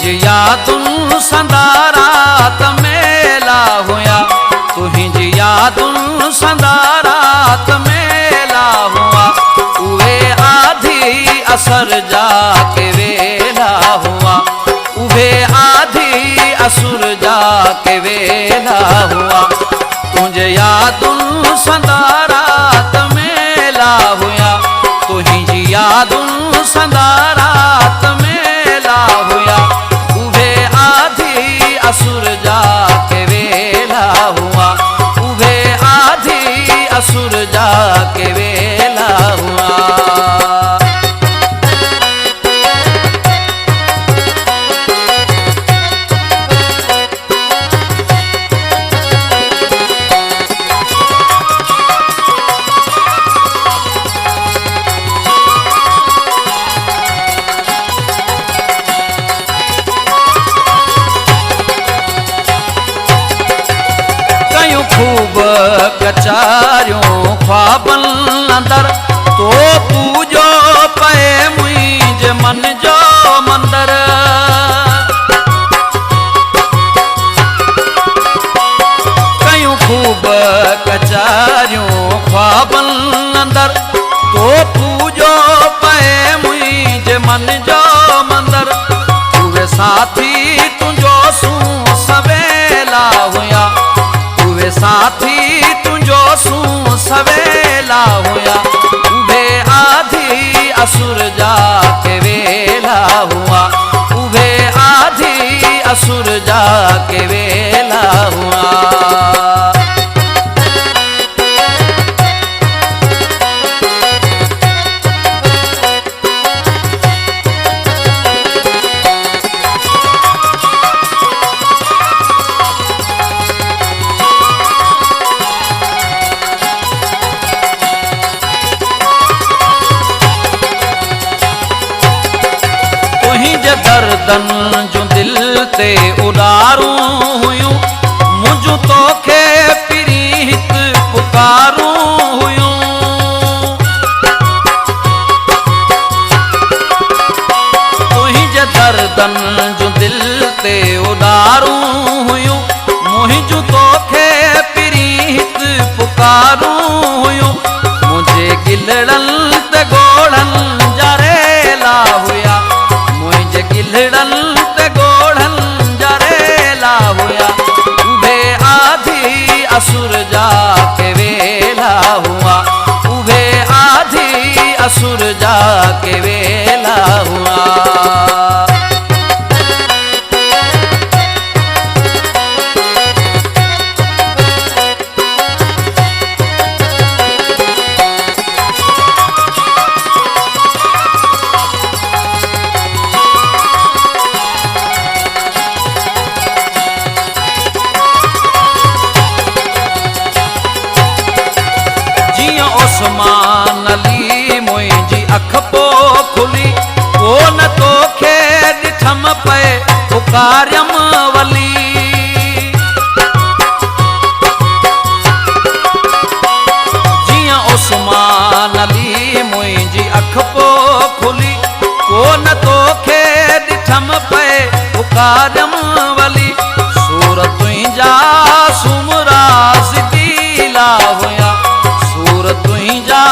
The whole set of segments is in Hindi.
यादुन संदारात मेला हुआ, तुहिंजी यादुन संदारात मेला हुआ। उहे आधी असर जाके वेला हुआ, उहे आधी असुर जाके वेला हुआ। तुझे यादुन संदारात मेला हुआ, तुहिंजी यादुन संदारात मेला हुआ। उहे आधी असुर जाके वेला हुआ, उहे आधी असुर जाके वेला हुआ। खूब कचारियों ख्वाबन अंदर, तो पूजो पे मुझ मन जो मंदर। कयूं खूब कचारियों ख्वाबन अंदर, तो पूजो पे मुझ मन जो मंदर। तुवे साथी तुझो सू सवेला हुआ, साथी तुझो सू सवेला हुआ। उभे आधी असुर जाके वेला हुआ, उभे आधी असुर जाके वेला हुआ। दर्दन जो दिल ते उडारूं हुयूं, मुझ तोखे प्रीत पुकारूं हुयूं। तुहिंजे दर्दन जो दिल ते उडारूं हुयूं, मुझ तोखे प्रीत पुकारूं हुयूं। मुझे गिलड़न ते गोड़न जरेला हुआ, गिलड़न ते गोड़न जरेला हुआ। उभे आधी असुर जाके वेला हुआ, उभे आधी असुर जाके वेला हुआ। उस्मान अली मुंहिंजी अख पो खुली, वो न तोखे ॾिठम पे पुकारियम वली। जियां उस्मान अली मुंहिंजी अख पो खुली, वो न तोखे ॾिठम पे पुकारियम वली। सूरत तुंहिंजा सुमरा सिदीला हुया, तुहिंजा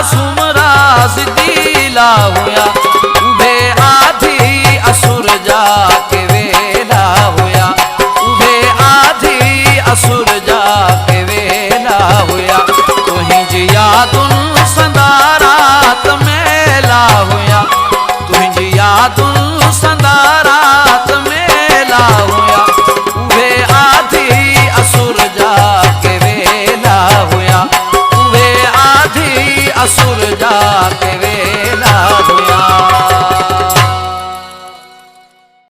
सुमरा सिदीला हुआ। उभे आधी असुर जाके वेला हुआ, उभे आधी असुर जाके वेला हुआ। तुहिंजी यादुन संदारात मेला हुआ, तुहिंजी यादुन संदारात मेला हुआ। उभे आधी असुर जाके वेला हुआ, असुर जाके